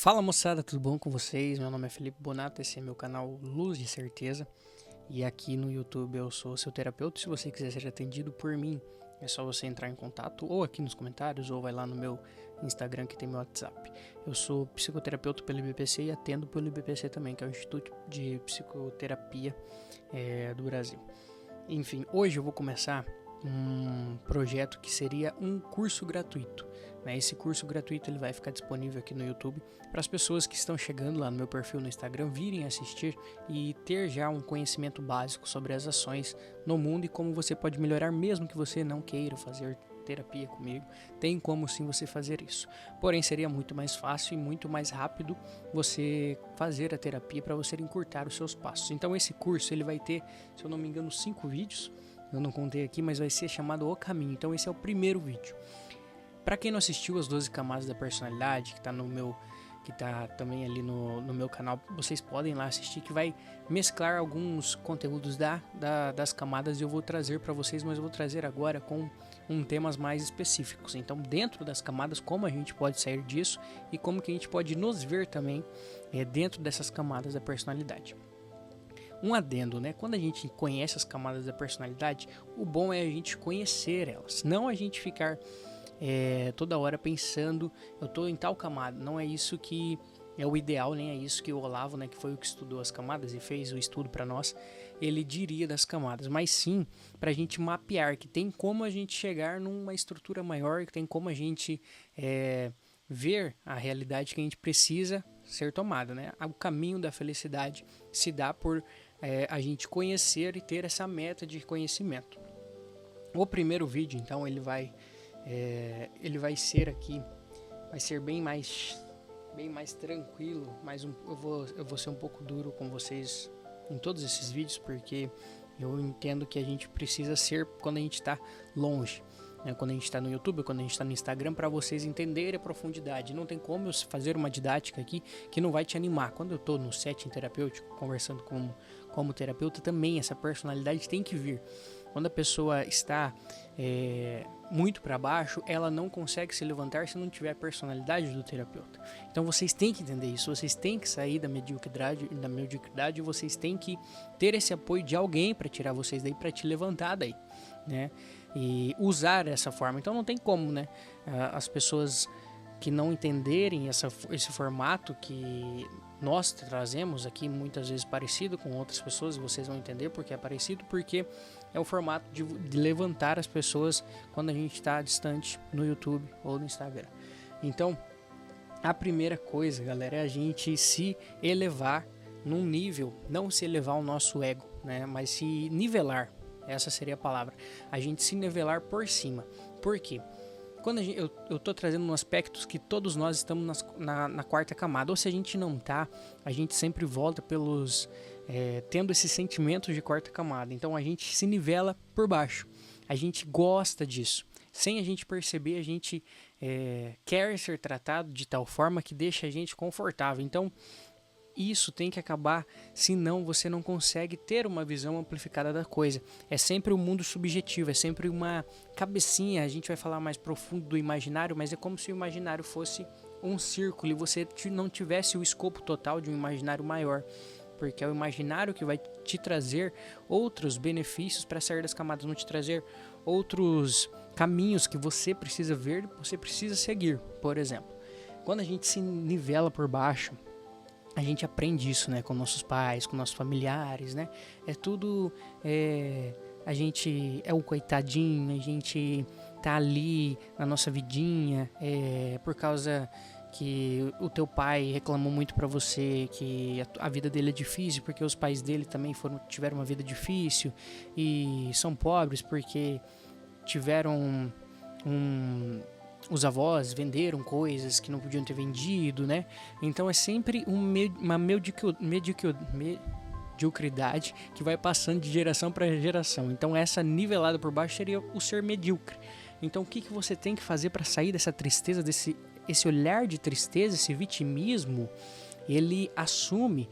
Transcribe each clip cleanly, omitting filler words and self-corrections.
Fala moçada, tudo bom com vocês? Meu nome é Felipe Bonato, esse é meu canal Luz de Certeza. E aqui no YouTube eu sou seu terapeuta. Se você quiser ser atendido por mim, é só você entrar em contato ou aqui nos comentários ou vai lá no meu Instagram que tem meu WhatsApp. Eu sou psicoterapeuta pelo IBPC e atendo pelo IBPC também, que é o Instituto de Psicoterapia do Brasil. Enfim, hoje eu vou começar um projeto que seria um curso gratuito. Esse curso gratuito ele vai ficar disponível aqui no YouTube para as pessoas que estão chegando lá no meu perfil no Instagram virem assistir e ter já um conhecimento básico sobre as ações no mundo e como você pode melhorar mesmo que você não queira fazer terapia comigo. Tem como sim você fazer isso. Porém seria muito mais fácil e muito mais rápido você fazer a terapia para você encurtar os seus passos. Então esse curso ele vai ter, se eu não me engano, 5 vídeos. Eu não contei aqui, mas vai ser chamado O Caminho. Então esse é o primeiro vídeo. Para quem não assistiu as 12 camadas da personalidade, que tá também ali no meu canal, vocês podem lá assistir, que vai mesclar alguns conteúdos das camadas e eu vou trazer para vocês, mas eu vou trazer agora com temas mais específicos. Então, dentro das camadas, como a gente pode sair disso e como que a gente pode nos ver também dentro dessas camadas da personalidade. Um adendo, né? Quando a gente conhece as camadas da personalidade, o bom é a gente conhecer elas, não a gente ficar toda hora pensando, eu tô em tal camada. Não é isso que é o ideal, nem é isso que o Olavo, né, que foi o que estudou as camadas e fez o estudo para nós, ele diria das camadas, mas sim para a gente mapear, que tem como a gente chegar numa estrutura maior, que tem como a gente ver a realidade que a gente precisa ser tomada, né? O caminho da felicidade se dá por a gente conhecer e ter essa meta de conhecimento. O primeiro vídeo, então, ele vai ser aqui, vai ser bem mais tranquilo, eu vou ser um pouco duro com vocês em todos esses vídeos, porque eu entendo que a gente precisa ser quando a gente está longe, né? Quando a gente está no YouTube, quando a gente está no Instagram, para vocês entenderem a profundidade. Não tem como eu fazer uma didática aqui que não vai te animar. Quando eu estou no setting terapêutico, conversando como terapeuta, também essa personalidade tem que vir. Quando a pessoa está muito para baixo, ela não consegue se levantar se não tiver a personalidade do terapeuta. Então vocês têm que entender isso, vocês têm que sair da mediocridade, vocês têm que ter esse apoio de alguém para tirar vocês daí, para te levantar daí, né? E usar essa forma. Então não tem como, né? As pessoas que não entenderem esse formato que nós trazemos aqui, muitas vezes parecido com outras pessoas, vocês vão entender porque é parecido, porque é o formato de levantar as pessoas quando a gente está distante no YouTube ou no Instagram. Então, a primeira coisa, galera, é a gente se elevar num nível, não se elevar o nosso ego, né, mas se nivelar, essa seria a palavra, a gente se nivelar por cima. Por quê? Quando eu estou trazendo aspectos que todos nós estamos na quarta camada, ou se a gente não tá, a gente sempre volta tendo esses sentimentos de quarta camada. Então a gente se nivela por baixo, a gente gosta disso. Sem a gente perceber, a gente quer ser tratado de tal forma que deixa a gente confortável. Então isso tem que acabar, senão você não consegue ter uma visão amplificada da coisa. É sempre um mundo subjetivo, é sempre uma cabecinha. A gente vai falar mais profundo do imaginário, mas é como se o imaginário fosse um círculo e você não tivesse o escopo total de um imaginário maior, porque é o imaginário que vai te trazer outros benefícios para sair das camadas, não te trazer outros caminhos que você precisa ver, você precisa seguir. Por exemplo, quando a gente se nivela por baixo, a gente aprende isso, né, com nossos pais, com nossos familiares, né? É tudo, a gente é o coitadinho, a gente tá ali na nossa vidinha, por causa que o teu pai reclamou muito pra você que a vida dele é difícil, porque os pais dele também tiveram uma vida difícil e são pobres porque tiveram os avós venderam coisas que não podiam ter vendido, né? Então é sempre uma mediocridade que vai passando de geração para geração. Então essa nivelada por baixo seria o ser medíocre. Então o que você tem que fazer para sair dessa tristeza, esse olhar de tristeza, esse vitimismo? Ele assume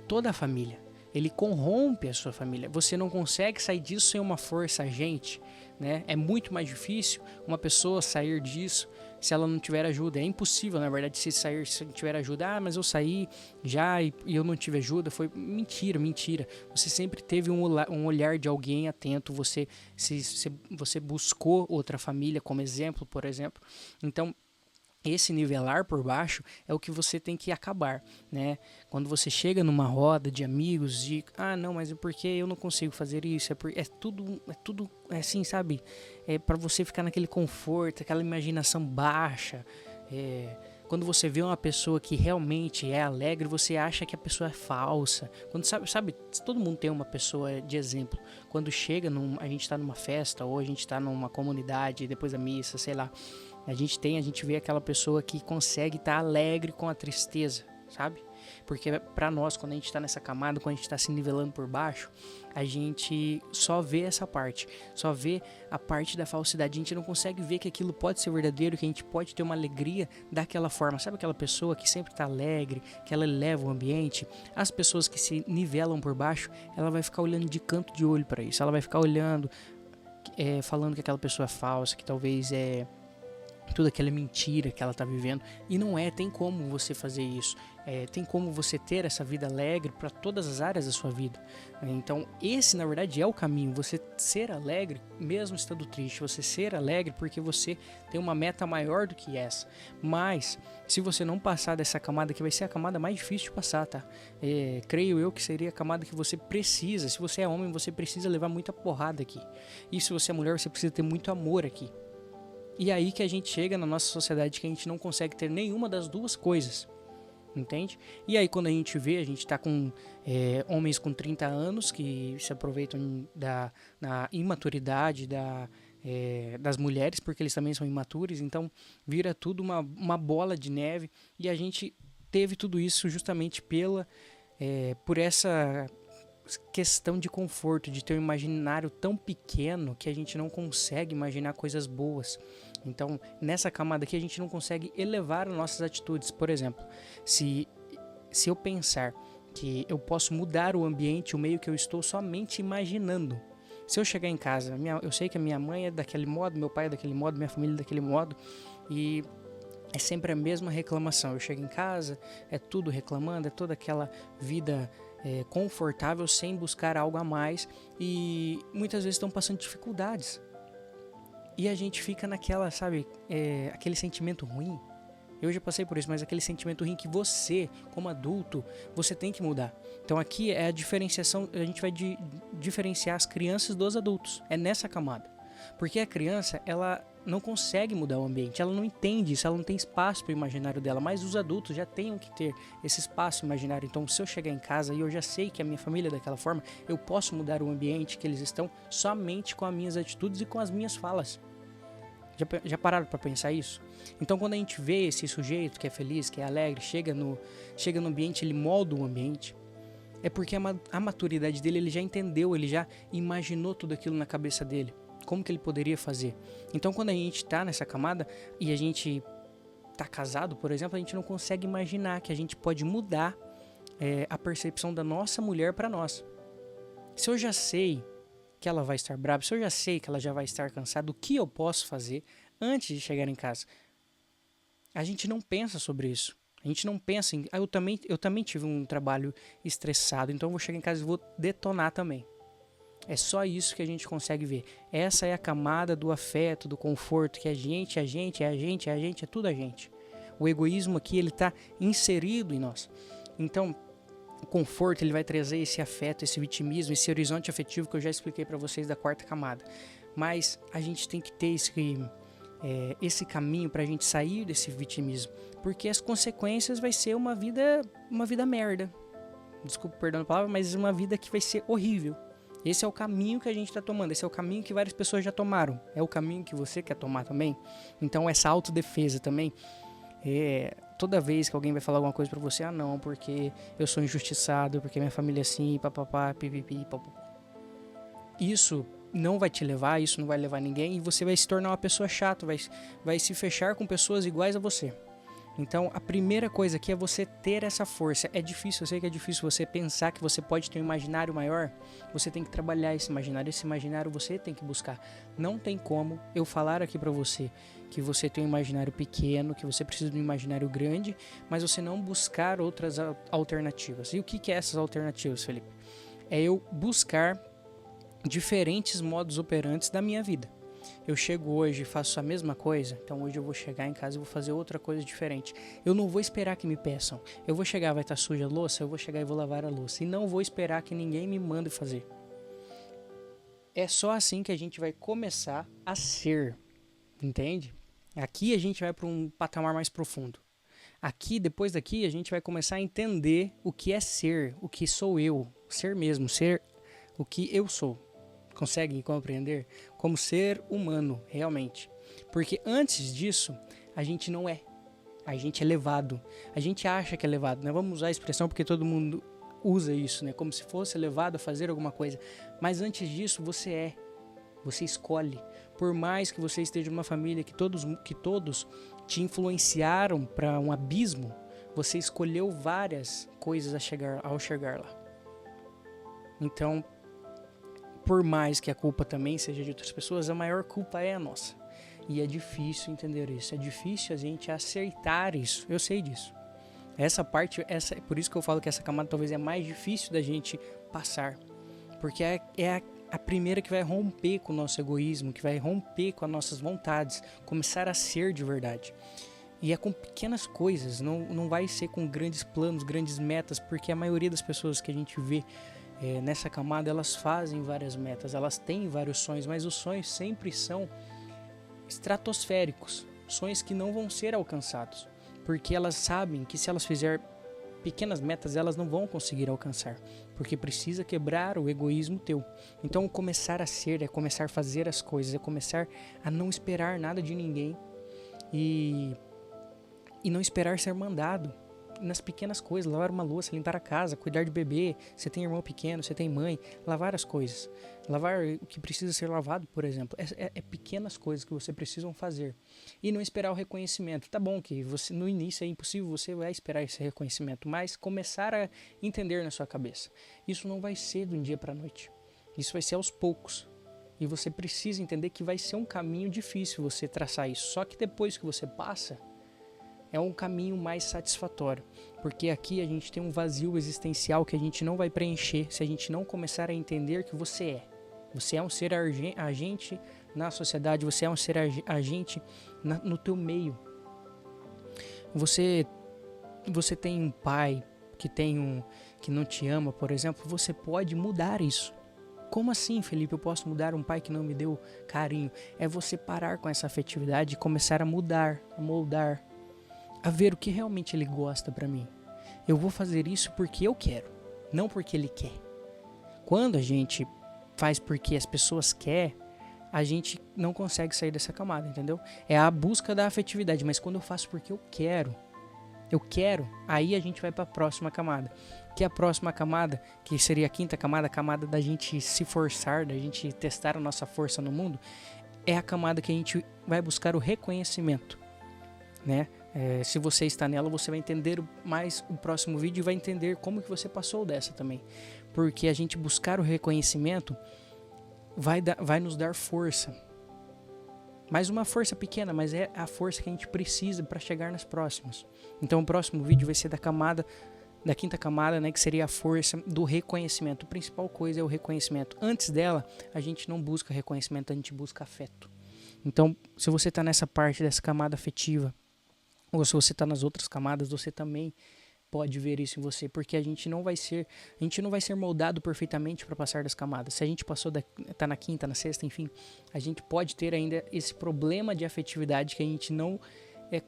toda a família. Ele corrompe a sua família. Você não consegue sair disso sem uma força agente, né? É muito mais difícil uma pessoa sair disso se ela não tiver ajuda. É impossível, na verdade, se não tiver ajuda. Mas eu saí já e eu não tive ajuda. Foi mentira. Você sempre teve um olhar de alguém atento. Você buscou outra família como exemplo, por exemplo. Então, esse nivelar por baixo é o que você tem que acabar, né? Quando você chega numa roda de amigos de, não, mas é porque eu não consigo fazer isso, é tudo assim, sabe? É para você ficar naquele conforto, aquela imaginação baixa. Quando você vê uma pessoa que realmente é alegre, você acha que a pessoa é falsa. Quando sabe, todo mundo tem uma pessoa de exemplo. Quando chega, a gente tá numa festa ou a gente tá numa comunidade depois da missa, sei lá. A gente vê aquela pessoa que consegue estar alegre com a tristeza, sabe? Porque pra nós, quando a gente tá nessa camada, quando a gente tá se nivelando por baixo, a gente só vê essa parte, só vê a parte da falsidade. A gente não consegue ver que aquilo pode ser verdadeiro, que a gente pode ter uma alegria daquela forma. Sabe aquela pessoa que sempre tá alegre, que ela eleva o ambiente? As pessoas que se nivelam por baixo, ela vai ficar olhando de canto de olho pra isso. Ela vai ficar olhando, falando que aquela pessoa é falsa, que talvez tudo aquela mentira que ela tá vivendo. E não tem como você fazer isso. Tem como você ter essa vida alegre para todas as áreas da sua vida. Então esse na verdade é o caminho, você ser alegre mesmo estando triste, você ser alegre porque você tem uma meta maior do que essa. Mas se você não passar dessa camada, que vai ser a camada mais difícil de passar, tá? Creio eu que seria a camada que você precisa. Se você é homem, você precisa levar muita porrada aqui. E se você é mulher, você precisa ter muito amor aqui. E aí que a gente chega na nossa sociedade que a gente não consegue ter nenhuma das duas coisas, entende? E aí quando a gente vê, a gente tá com homens com 30 anos que se aproveitam da imaturidade das mulheres, porque eles também são imaturos, então vira tudo uma bola de neve. E a gente teve tudo isso justamente por essa questão de conforto, de ter um imaginário tão pequeno que a gente não consegue imaginar coisas boas. Então, nessa camada aqui, a gente não consegue elevar as nossas atitudes. Por exemplo, se eu pensar que eu posso mudar o ambiente, o meio que eu estou somente imaginando. Se eu chegar em casa, eu sei que a minha mãe é daquele modo, meu pai é daquele modo, minha família é daquele modo, e é sempre a mesma reclamação. Eu chego em casa, é tudo reclamando, é toda aquela vida confortável sem buscar algo a mais, e muitas vezes estão passando dificuldades. E a gente fica naquela, sabe, aquele sentimento ruim. Eu já passei por isso, mas aquele sentimento ruim que você, como adulto, você tem que mudar. Então aqui é a diferenciação, a gente vai diferenciar as crianças dos adultos. É nessa camada. Porque a criança, ela não consegue mudar o ambiente, ela não entende isso, ela não tem espaço para o imaginário dela, mas os adultos já têm que ter esse espaço imaginário. Então se eu chegar em casa e eu já sei que a minha família é daquela forma, eu posso mudar o ambiente que eles estão somente com as minhas atitudes e com as minhas falas. Já pararam para pensar isso? Então quando a gente vê esse sujeito que é feliz, que é alegre, chega no ambiente, ele molda o ambiente, é porque a maturidade dele, ele já entendeu, ele já imaginou tudo aquilo na cabeça dele. Como que ele poderia fazer? Então quando a gente tá nessa camada e a gente tá casado, por exemplo, a gente não consegue imaginar que a gente pode mudar a percepção da nossa mulher para nós. Se eu já sei que ela vai estar brava, se eu já sei que ela já vai estar cansada, o que eu posso fazer antes de chegar em casa? A gente não pensa sobre isso. A gente não pensa em... eu também tive um trabalho estressado, então eu vou chegar em casa e vou detonar também. É só isso que a gente consegue ver. Essa é a camada do afeto, do conforto, que a gente, é tudo a gente. O egoísmo aqui, ele está inserido em nós. Então, o conforto, ele vai trazer esse afeto, esse vitimismo, esse horizonte afetivo que eu já expliquei para vocês da quarta camada. Mas a gente tem que ter esse caminho para a gente sair desse vitimismo, porque as consequências vai ser uma vida merda. Desculpa, perdão a palavra, mas uma vida que vai ser horrível. Esse é o caminho que a gente está tomando, esse é o caminho que várias pessoas já tomaram. É o caminho que você quer tomar também. Então essa autodefesa também, toda vez que alguém vai falar alguma coisa pra você, não, porque eu sou injustiçado, porque minha família é assim, papapá, pipipi, papapá. Isso não vai te levar, isso não vai levar ninguém, e você vai se tornar uma pessoa chata, vai se fechar com pessoas iguais a você. Então, a primeira coisa aqui é você ter essa força. É difícil, eu sei que é difícil você pensar que você pode ter um imaginário maior. Você tem que trabalhar esse imaginário você tem que buscar. Não tem como eu falar aqui pra você que você tem um imaginário pequeno, que você precisa de um imaginário grande, mas você não buscar outras alternativas. E o que é essas alternativas, Felipe? É eu buscar diferentes modos operantes da minha vida. Eu chego hoje e faço a mesma coisa, então hoje eu vou chegar em casa e vou fazer outra coisa diferente. Eu não vou esperar que me peçam. Eu vou chegar, vai estar suja a louça, eu vou chegar e vou lavar a louça. E não vou esperar que ninguém me mande fazer. É só assim que a gente vai começar a ser, entende? Aqui a gente vai para um patamar mais profundo. Aqui, depois daqui, a gente vai começar a entender o que é ser, o que sou eu, ser mesmo, ser o que eu sou. Conseguem compreender? Como ser humano, realmente. Porque antes disso, a gente não é. A gente é levado. A gente acha que é levado, né? Vamos usar a expressão porque todo mundo usa isso, né? Como se fosse levado a fazer alguma coisa. Mas antes disso, você é. Você escolhe. Por mais que você esteja numa família que todos te influenciaram para um abismo, você escolheu várias coisas ao chegar lá. Então, por mais que a culpa também seja de outras pessoas, a maior culpa é a nossa. E é difícil entender isso, é difícil a gente aceitar isso, eu sei disso. Essa parte, por isso que eu falo que essa camada talvez é mais difícil da gente passar. Porque é a primeira que vai romper com o nosso egoísmo, que vai romper com as nossas vontades, começar a ser de verdade. E é com pequenas coisas, não vai ser com grandes planos, grandes metas, porque a maioria das pessoas que a gente vê nessa camada, elas fazem várias metas, elas têm vários sonhos, mas os sonhos sempre são estratosféricos, sonhos que não vão ser alcançados, porque elas sabem que se elas fizerem pequenas metas, elas não vão conseguir alcançar, porque precisa quebrar o egoísmo teu. Então, começar a ser é começar a fazer as coisas, é começar a não esperar nada de ninguém e não esperar ser mandado nas pequenas coisas, lavar uma louça, limpar a casa, cuidar de bebê, você tem irmão pequeno, você tem mãe, lavar as coisas, lavar o que precisa ser lavado, por exemplo, é pequenas coisas que você precisa fazer e não esperar o reconhecimento. Tá bom que você no início é impossível, você vai esperar esse reconhecimento, mas começar a entender na sua cabeça, isso não vai ser do dia para a noite, isso vai ser aos poucos. E você precisa entender que vai ser um caminho difícil você traçar isso, só que depois que você passa, é um caminho mais satisfatório, porque aqui a gente tem um vazio existencial que a gente não vai preencher se a gente não começar a entender que você é. Você é um ser agente na sociedade, você é um ser agente no teu meio. Você tem um pai que não te ama, por exemplo, você pode mudar isso. Como assim, Felipe, eu posso mudar um pai que não me deu carinho? É você parar com essa afetividade e começar a mudar, a moldar, a ver o que realmente ele gosta pra mim. Eu vou fazer isso porque eu quero, não porque ele quer. Quando a gente faz porque as pessoas querem, a gente não consegue sair dessa camada, entendeu? É a busca da afetividade, mas quando eu faço porque eu quero, aí a gente vai pra próxima camada. Que é a próxima camada, que seria a quinta camada, a camada da gente se forçar, da gente testar a nossa força no mundo, é a camada que a gente vai buscar o reconhecimento, né? Se você está nela, você vai entender mais o próximo vídeo e vai entender como que você passou dessa também. Porque a gente buscar o reconhecimento vai nos dar força. Mais uma força pequena, mas é a força que a gente precisa para chegar nas próximas. Então o próximo vídeo vai ser da quinta camada, né, que seria a força do reconhecimento. A principal coisa é o reconhecimento. Antes dela, a gente não busca reconhecimento, a gente busca afeto. Então, se você está nessa parte dessa camada afetiva, ou se você está nas outras camadas, você também pode ver isso em você, porque a gente não vai ser moldado perfeitamente para passar das camadas. Se a gente tá na quinta, na sexta, enfim, a gente pode ter ainda esse problema de afetividade que a gente não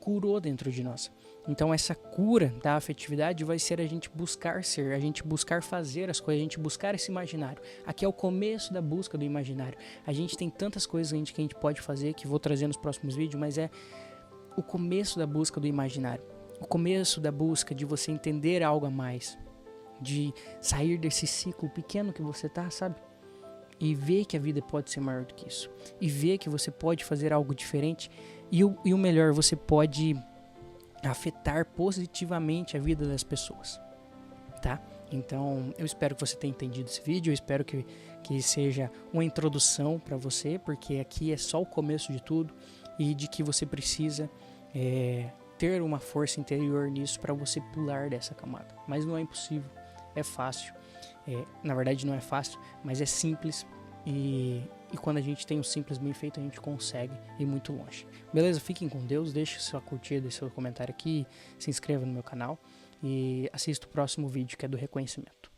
curou dentro de nós. Então essa cura da afetividade vai ser a gente buscar ser, a gente buscar fazer as coisas, a gente buscar esse imaginário. Aqui é o começo da busca do imaginário. A gente tem tantas coisas que a gente pode fazer, que vou trazer nos próximos vídeos, mas é o começo da busca do imaginário, o começo da busca de você entender algo a mais, de sair desse ciclo pequeno que você tá, sabe? E ver que a vida pode ser maior do que isso, e ver que você pode fazer algo diferente, e o melhor, você pode afetar positivamente a vida das pessoas, tá? Então, eu espero que você tenha entendido esse vídeo, eu espero que seja uma introdução para você, porque aqui é só o começo de tudo e de que você precisa ter uma força interior nisso para você pular dessa camada. Mas não é impossível, é fácil. Na verdade não é fácil, mas é simples e quando a gente tem o simples bem feito, a gente consegue ir muito longe. Beleza? Fiquem com Deus, deixe sua curtida e seu comentário aqui, se inscreva no meu canal e assista o próximo vídeo que é do reconhecimento.